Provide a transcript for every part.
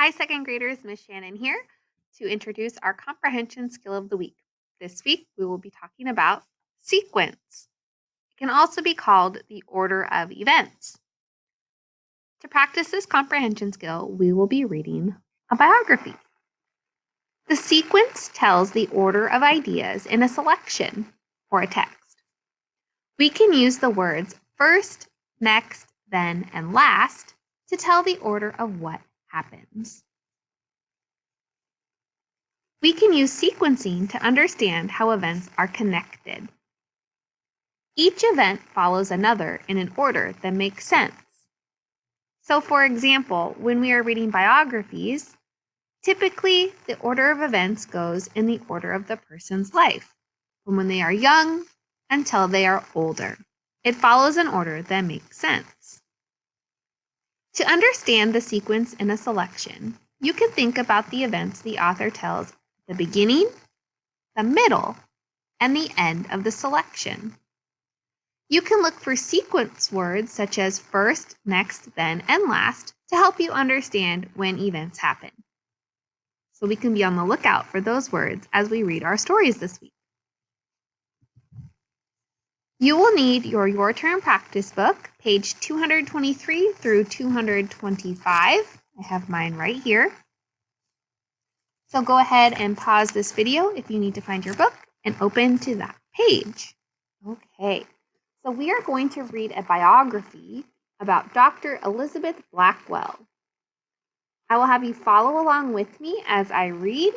Hi, second graders. Miss Shannon here to introduce our comprehension skill of the week. This week, we will be talking about sequence. It can also be called the order of events. To practice this comprehension skill, we will be reading a biography. The sequence tells the order of ideas in a selection or a text. We can use the words first, next, then, and last to tell the order of what happens. We can use sequencing to understand how events are connected. Each event follows another in an order that makes sense. So, for example, when we are reading biographies, typically the order of events goes in the order of the person's life, from when they are young until they are older. It follows an order that makes sense. To understand the sequence in a selection, you can think about the events the author tells at the beginning, the middle, and the end of the selection. You can look for sequence words such as first, next, then, and last to help you understand when events happen. So we can be on the lookout for those words as we read our stories this week. You will need your Turn Practice book, page 223 through 225. I have mine right here. So go ahead and pause this video if you need to find your book and open to that page. Okay. So we are going to read a biography about Dr. Elizabeth Blackwell. I will have you follow along with me as I read,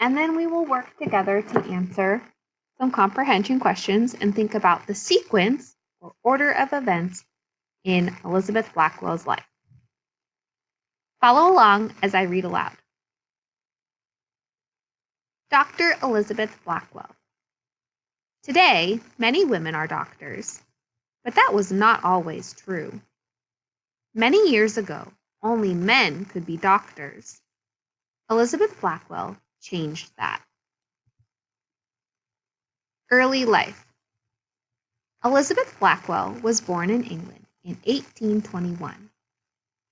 and then we will work together to answer some comprehension questions and think about the sequence or order of events in Elizabeth Blackwell's life. Follow along as I read aloud. Dr. Elizabeth Blackwell. Today, many women are doctors. But that was not always true. Many years ago, only men could be doctors. Elizabeth Blackwell changed that. Early life. Elizabeth Blackwell was born in England in 1821.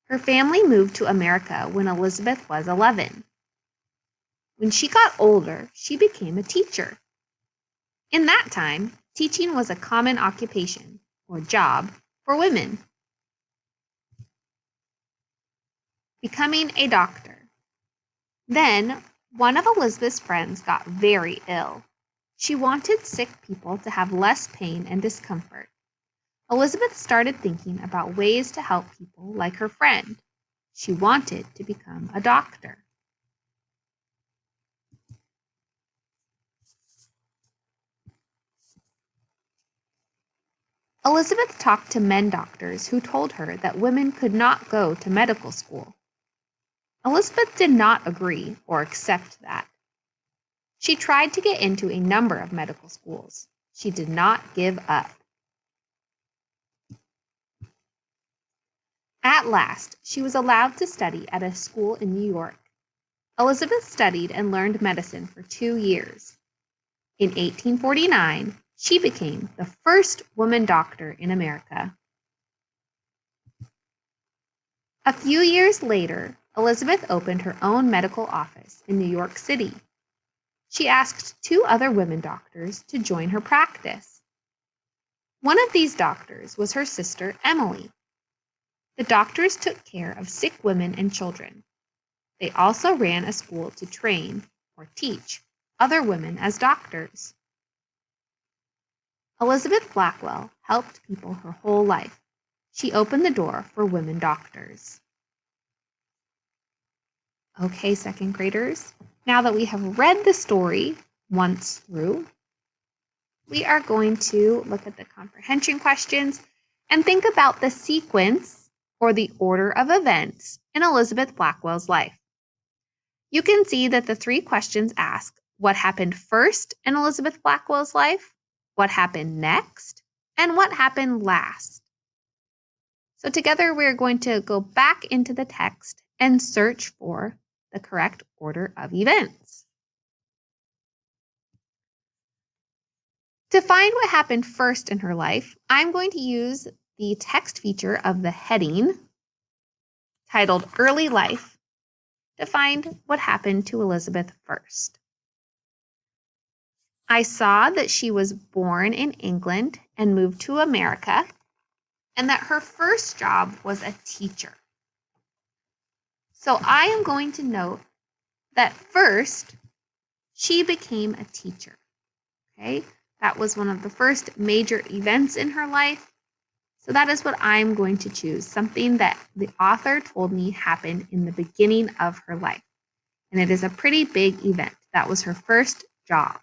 Her family moved to America when Elizabeth was 11. When she got older, she became a teacher. In that time, teaching was a common occupation or job for women. Becoming a doctor. Then, one of Elizabeth's friends got very ill. She wanted sick people to have less pain and discomfort. Elizabeth started thinking about ways to help people like her friend. She wanted to become a doctor. Elizabeth talked to men doctors who told her that women could not go to medical school. Elizabeth did not agree or accept that. She tried to get into a number of medical schools. She did not give up. At last, she was allowed to study at a school in New York. Elizabeth studied and learned medicine for 2 years. In 1849, she became the first woman doctor in America. A few years later, Elizabeth opened her own medical office in New York City. She asked 2 other women doctors to join her practice. One of these doctors was her sister, Emily. The doctors took care of sick women and children. They also ran a school to train or teach other women as doctors. Elizabeth Blackwell helped people her whole life. She opened the door for women doctors. Okay, second graders, now that we have read the story once through, we are going to look at the comprehension questions and think about the sequence or the order of events in Elizabeth Blackwell's life. You can see that the 3 questions ask what happened first in Elizabeth Blackwell's life, what happened next, and what happened last. So together we're going to go back into the text and search for the correct order of events. To find what happened first in her life, I'm going to use the text feature of the heading titled Early Life to find what happened to Elizabeth first. I saw that she was born in England and moved to America, and that her first job was a teacher. So I am going to note that first, she became a teacher. Okay, that was one of the first major events in her life. So that is what I'm going to choose, something that the author told me happened in the beginning of her life. And it is a pretty big event. That was her first job.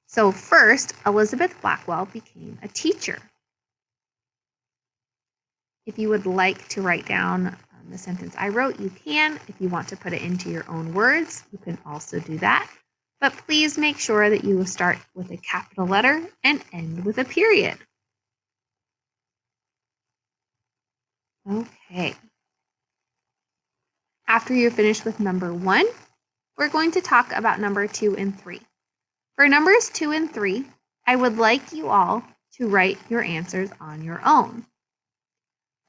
So first, Elizabeth Blackwell became a teacher. If you would like to write down the sentence I wrote, you can. If you want to put it into your own words, you can also do that. But please make sure that you start with a capital letter and end with a period. Okay. After you're finished with number 1, we're going to talk about number 2 and 3. For numbers 2 and 3, I would like you all to write your answers on your own.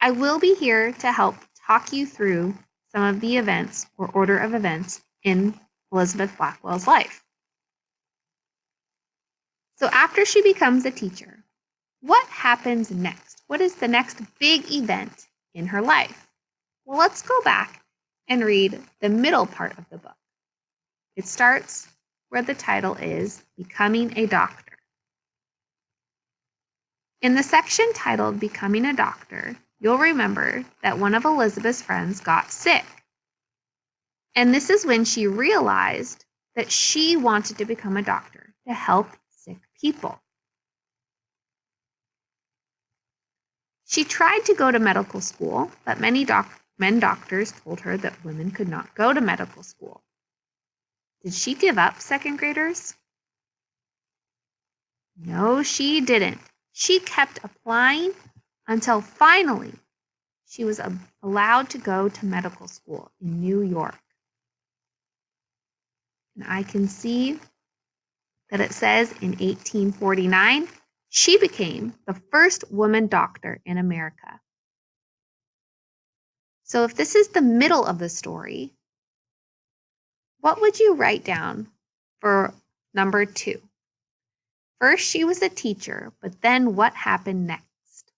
I will be here to help talk you through some of the events or order of events in Elizabeth Blackwell's life. So after she becomes a teacher, what happens next? What is the next big event in her life? Well, let's go back and read the middle part of the book. It starts where the title is Becoming a Doctor. In the section titled Becoming a Doctor, you'll remember that one of Elizabeth's friends got sick. And this is when she realized that she wanted to become a doctor to help sick people. She tried to go to medical school, but many men doctors told her that women could not go to medical school. Did she give up, second graders? No, she didn't. She kept applying until finally she was allowed to go to medical school in New York. And I can see that it says in 1849, she became the first woman doctor in America. So if this is the middle of the story, what would you write down for number 2? First, she was a teacher, but then what happened next?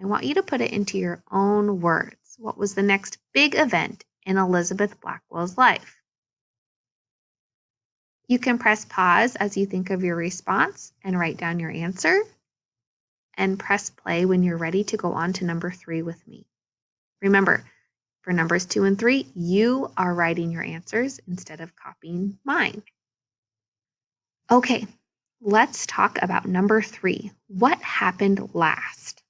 I want you to put it into your own words. What was the next big event in Elizabeth Blackwell's life? You can press pause as you think of your response and write down your answer, and press play when you're ready to go on to number 3 with me. Remember, for numbers 2 and 3, you are writing your answers instead of copying mine. Okay, let's talk about number 3. What happened last?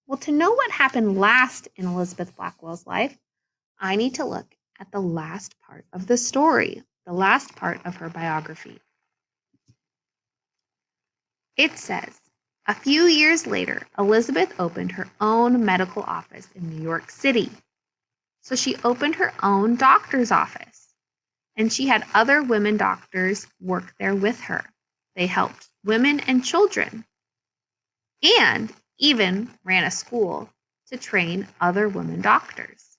Well, to know what happened last in Elizabeth Blackwell's life, I need to look at the last part of the story, the last part of her biography. It says, a few years later, Elizabeth opened her own medical office in New York City. So she opened her own doctor's office, and she had other women doctors work there with her. They helped women and children, and even ran a school to train other women doctors.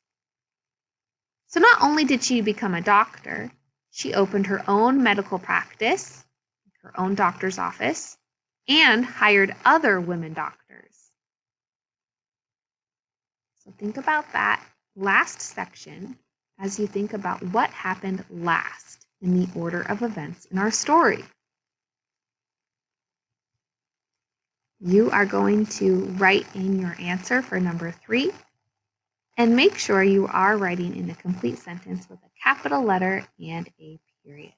So not only did she become a doctor, she opened her own medical practice, her own doctor's office, and hired other women doctors. So think about that last section as you think about what happened last in the order of events in our story. You are going to write in your answer for number 3, and make sure you are writing in a complete sentence with a capital letter and a period.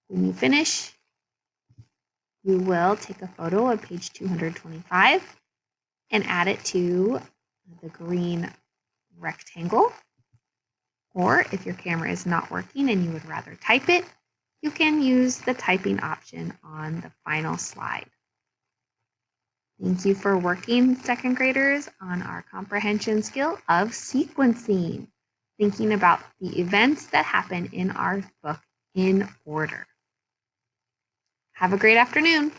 When you finish, you will take a photo of page 225 and add it to the green rectangle. Or if your camera is not working and you would rather type it, you can use the typing option on the final slide. Thank you for working, second graders, on our comprehension skill of sequencing, thinking about the events that happen in our book in order. Have a great afternoon.